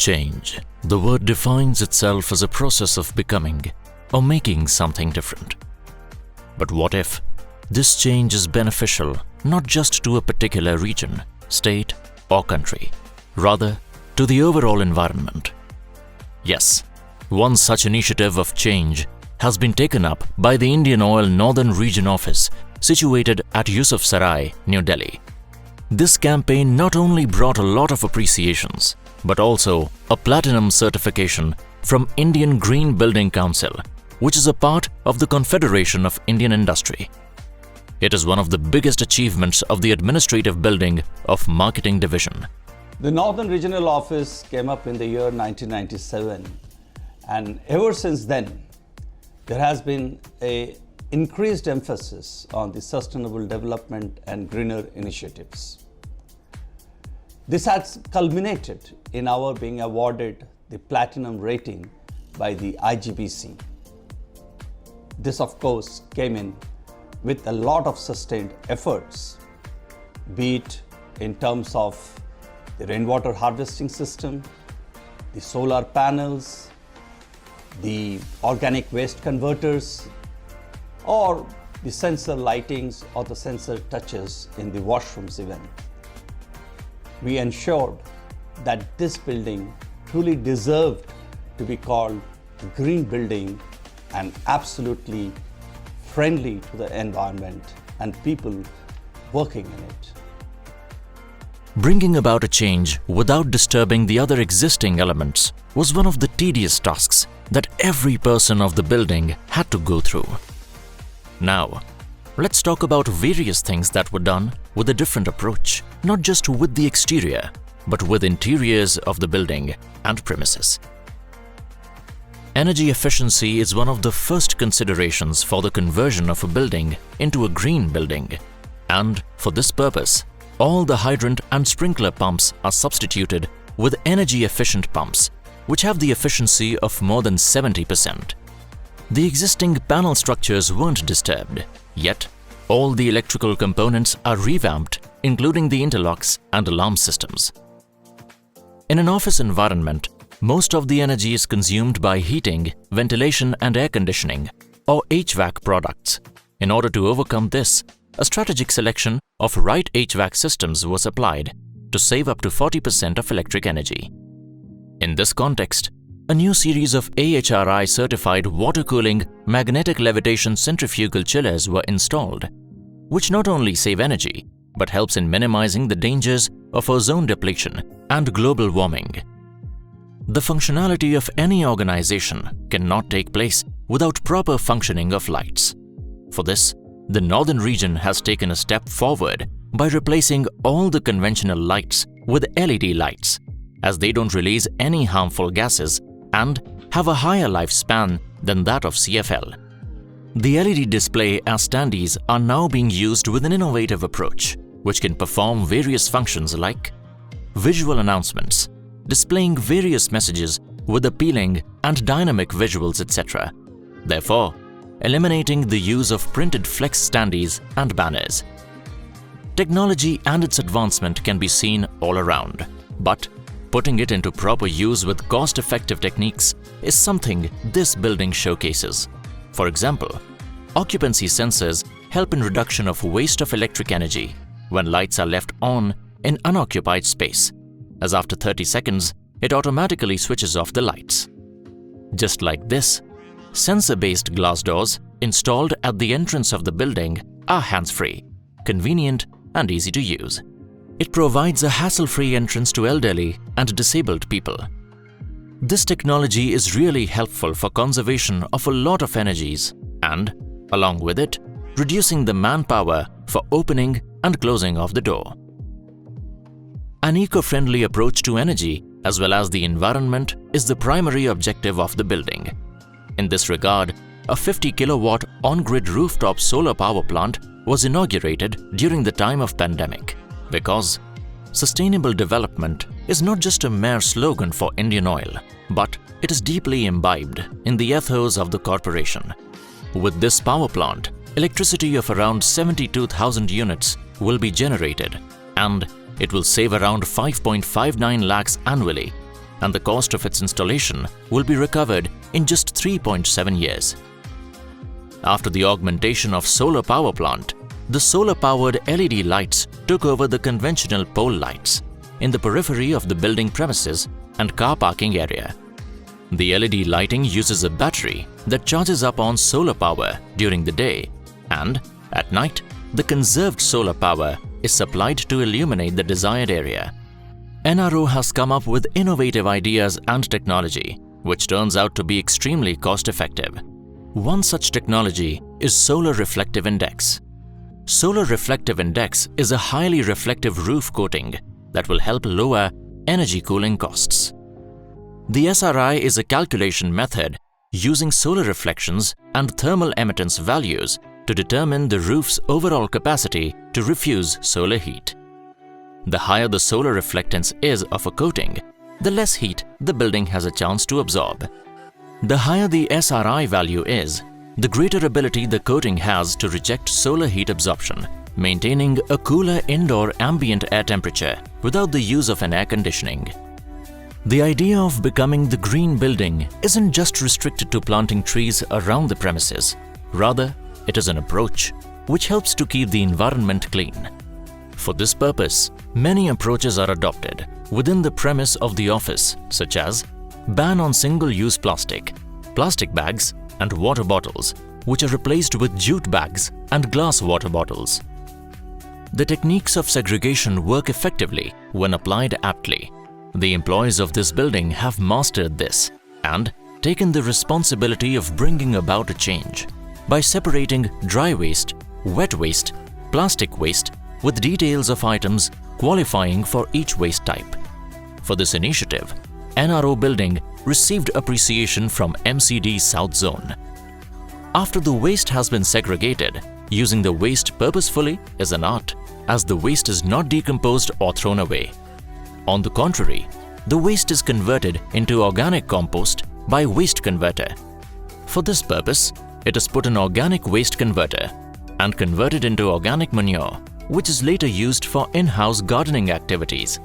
Change. The word defines itself as a process of becoming or making something different. But what if this change is beneficial not just to a particular region, state, or country, rather to the overall environment? Yes, one such initiative of change has been taken up by the Indian Oil Northern Region Office situated at Yusufsarai, New Delhi. This campaign not only brought a lot of appreciations, but also a platinum certification from Indian Green Building Council, which is a part of the Confederation of Indian Industry. It is one of the biggest achievements of the administrative building of Marketing Division. The Northern Regional Office came up in the year 1997, and ever since then, there has been an increased emphasis on the sustainable development and greener initiatives. This has culminated in our being awarded the Platinum rating by the IGBC. This, of course, came in with a lot of sustained efforts, be it in terms of the rainwater harvesting system, the solar panels, the organic waste converters, or the sensor lightings or the sensor touches in the washrooms even. We ensured that this building truly deserved to be called a green building and absolutely friendly to the environment and people working in it. Bringing about a change without disturbing the other existing elements was one of the tedious tasks that every person of the building had to go through. Now, let's talk about various things that were done with a different approach, not just with the exterior, but with interiors of the building and premises. Energy efficiency is one of the first considerations for the conversion of a building into a green building, and for this purpose, all the hydrant and sprinkler pumps are substituted with energy-efficient pumps, which have the efficiency of more than 70%. The existing panel structures weren't disturbed, yet all the electrical components are revamped, including the interlocks and alarm systems. In an office environment, most of the energy is consumed by heating, ventilation and air conditioning, or HVAC products. In order to overcome this, a strategic selection of right HVAC systems was applied to save up to 40% of electric energy. In this context, a new series of AHRI certified water cooling magnetic levitation centrifugal chillers were installed, which not only save energy but helps in minimizing the dangers of ozone depletion and global warming. The functionality of any organization cannot take place without proper functioning of lights. For this, the Northern region has taken a step forward by replacing all the conventional lights with LED lights, as they don't release any harmful gases and have a higher lifespan than that of CFL. The LED display as standees are now being used with an innovative approach, which can perform various functions like visual announcements, displaying various messages with appealing and dynamic visuals, etc. Therefore, eliminating the use of printed flex standees and banners. Technology and its advancement can be seen all around, but putting it into proper use with cost-effective techniques is something this building showcases. For example, occupancy sensors help in reduction of waste of electric energy when lights are left on in unoccupied space, as after 30 seconds, it automatically switches off the lights. Just like this, sensor-based glass doors installed at the entrance of the building are hands-free, convenient and easy to use. It provides a hassle-free entrance to elderly and disabled people. This technology is really helpful for conservation of a lot of energies and, along with it, reducing the manpower for opening and closing of the door. An eco-friendly approach to energy as well as the environment is the primary objective of the building. In this regard, a 50 kilowatt on-grid rooftop solar power plant was inaugurated during the time of pandemic because sustainable development is not just a mere slogan for Indian Oil, but it is deeply imbibed in the ethos of the corporation. With this power plant, electricity of around 72,000 units will be generated and it will save around 5.59 lakhs annually, and the cost of its installation will be recovered in just 3.7 years. After the augmentation of solar power plant, the solar-powered LED lights took over the conventional pole lights in the periphery of the building premises and car parking area. The LED lighting uses a battery that charges up on solar power during the day, and at night, the conserved solar power is supplied to illuminate the desired area. NRO has come up with innovative ideas and technology, which turns out to be extremely cost-effective. One such technology is Solar Reflective Index. Solar Reflective Index is a highly reflective roof coating that will help lower energy cooling costs. The SRI is a calculation method using solar reflections and thermal emittance values to determine the roof's overall capacity to refuse solar heat. The higher the solar reflectance is of a coating, the less heat the building has a chance to absorb. The higher the SRI value is, the greater ability the coating has to reject solar heat absorption, maintaining a cooler indoor ambient air temperature without the use of an air conditioning. The idea of becoming the green building isn't just restricted to planting trees around the premises. Rather, it is an approach which helps to keep the environment clean. For this purpose, many approaches are adopted within the premise of the office, such as ban on single-use plastic, plastic bags, and water bottles, which are replaced with jute bags and glass water bottles. The techniques of segregation work effectively when applied aptly. The employees of this building have mastered this and taken the responsibility of bringing about a change by separating dry waste, wet waste, plastic waste with details of items qualifying for each waste type. For this initiative, NRO building received appreciation from MCD South Zone. After the waste has been segregated, using the waste purposefully is an art, as the waste is not decomposed or thrown away. On the contrary, the waste is converted into organic compost by waste converter. For this purpose, it is put in organic waste converter and converted into organic manure, which is later used for in-house gardening activities.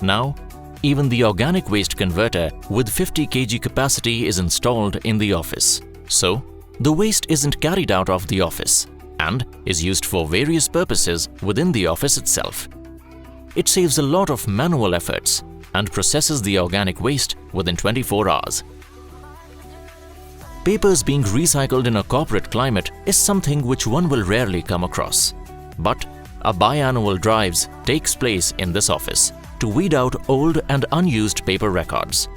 Now, even the organic waste converter with 50 kg capacity is installed in the office. So, the waste isn't carried out of the office and is used for various purposes within the office itself. It saves a lot of manual efforts and processes the organic waste within 24 hours. Papers being recycled in a corporate climate is something which one will rarely come across. But a biannual drive takes place in this office to weed out old and unused paper records.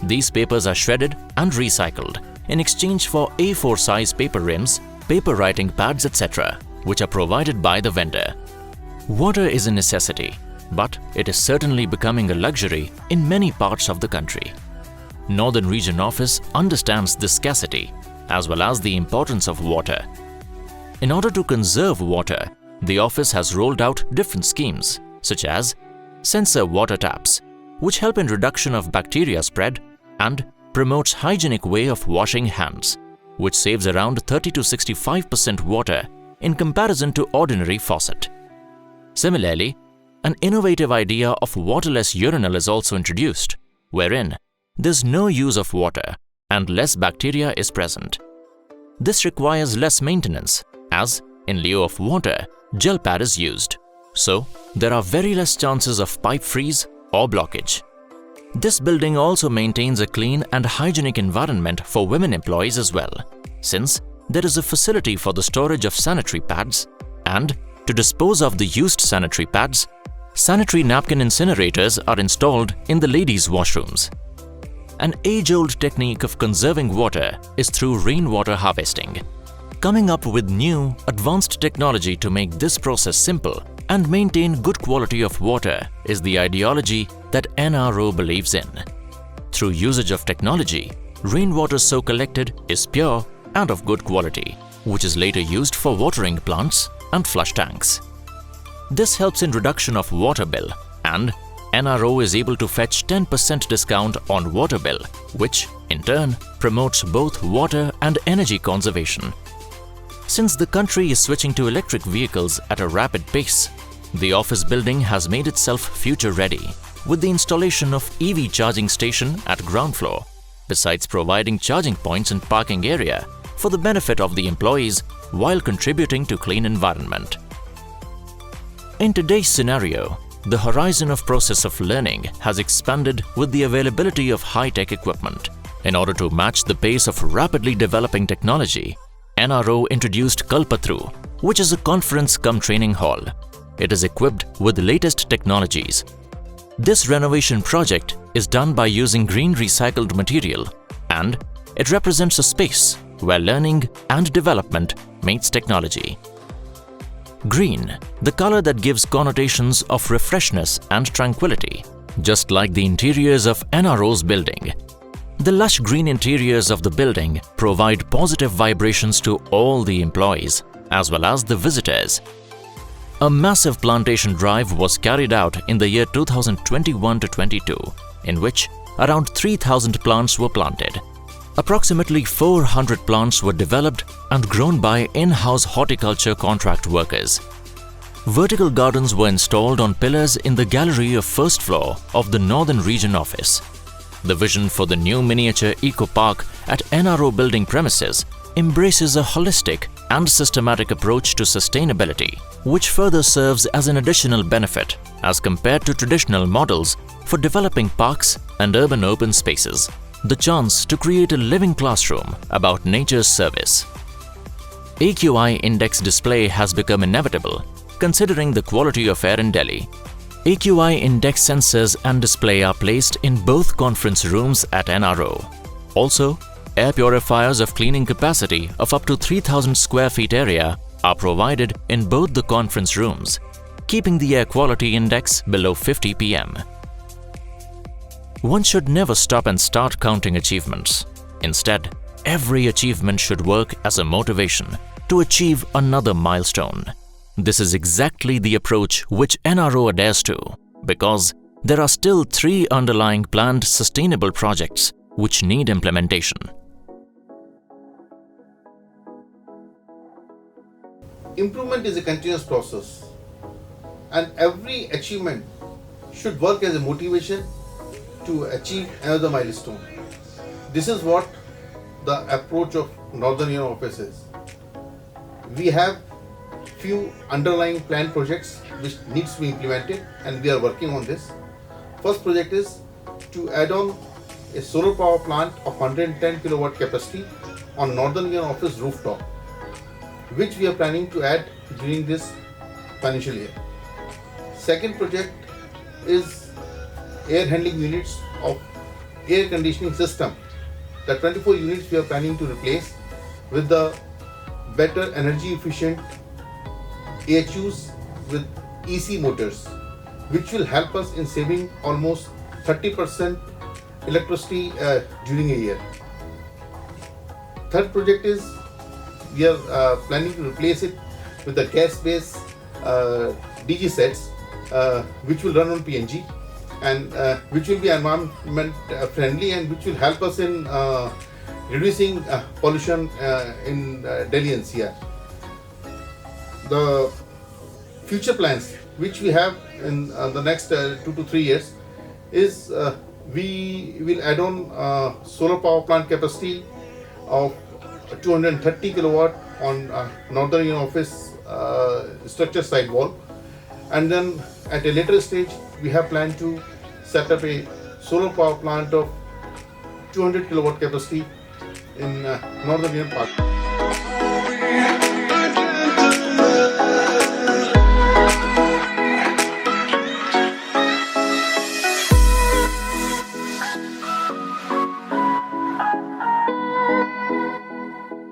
These papers are shredded and recycled in exchange for A4 size paper rims, paper writing pads, etc., which are provided by the vendor. Water is a necessity, but it is certainly becoming a luxury in many parts of the country. Northern Region Office understands this scarcity as well as the importance of water. In order to conserve water, the office has rolled out different schemes such as sensor water taps, which help in reduction of bacteria spread and promotes hygienic way of washing hands, which saves around 30 to 65% water in comparison to ordinary faucet. Similarly, an innovative idea of waterless urinal is also introduced, wherein there's no use of water and less bacteria is present. This requires less maintenance, as in lieu of water, gel pad is used. So, there are very less chances of pipe freeze or blockage. This building also maintains a clean and hygienic environment for women employees as well, since there is a facility for the storage of sanitary pads, and to dispose of the used sanitary pads, sanitary napkin incinerators are installed in the ladies' washrooms. An age-old technique of conserving water is through rainwater harvesting. Coming up with new, advanced technology to make this process simple and maintain good quality of water is the ideology that NRO believes in. Through usage of technology, rainwater so collected is pure and of good quality, which is later used for watering plants and flush tanks. This helps in reduction of water bill, and NRO is able to fetch 10% discount on water bill, which in turn promotes both water and energy conservation. Since the country is switching to electric vehicles at a rapid pace, the office building has made itself future ready with the installation of EV charging station at ground floor, besides providing charging points in parking area for the benefit of the employees while contributing to clean environment. In today's scenario, the horizon of process of learning has expanded with the availability of high-tech equipment. In order to match the pace of rapidly developing technology, NRO introduced Kalpatru, which is a conference-cum-training hall. It is equipped with the latest technologies. This renovation project is done by using green recycled material, and it represents a space where learning and development meets technology. Green, the color that gives connotations of refreshness and tranquility, just like the interiors of NRO's building. The lush green interiors of the building provide positive vibrations to all the employees as well as the visitors. A massive plantation drive was carried out in the year 2021-22, in which around 3,000 plants were planted. Approximately 400 plants were developed and grown by in-house horticulture contract workers. Vertical gardens were installed on pillars in the gallery of first floor of the Northern Region office. The vision for the new miniature eco park at NRO building premises embraces a holistic and systematic approach to sustainability, which further serves as an additional benefit as compared to traditional models for developing parks and urban open spaces. The chance to create a living classroom about nature's service. AQI index display has become inevitable considering the quality of air in Delhi. AQI index sensors and display are placed in both conference rooms at NRO. Also, air purifiers of cleaning capacity of up to 3,000 square feet area are provided in both the conference rooms, keeping the air quality index below 50 pm. One should never stop and start counting achievements. Instead, every achievement should work as a motivation to achieve another milestone. This is exactly the approach which NRO adheres to, because there are still 3 underlying planned sustainable projects which need implementation. Improvement is a continuous process, and every achievement should work as a motivation to achieve another milestone. This is what the approach of Northern Union Office is. We have few underlying planned projects which needs to be implemented, and we are working on this. First project is to add on a solar power plant of 110 kilowatt capacity on Northern Union Office rooftop, which we are planning to add during this financial year. Second project is air handling units of air conditioning system. The 24 units we are planning to replace with the better energy efficient AHUs with EC motors, which will help us in saving almost 30% electricity during a year. Third project is we are planning to replace it with the gas-based DG sets, which will run on PNG, and which will be environment friendly, and which will help us in reducing pollution in Delhi NCR. The future plans which we have in the next 2 to 3 years is we will add on solar power plant capacity of 230 kilowatt on Northern Union Office structure side wall, and then at a later stage we have planned to set up a solar power plant of 200 kilowatt capacity in Northern Union Park.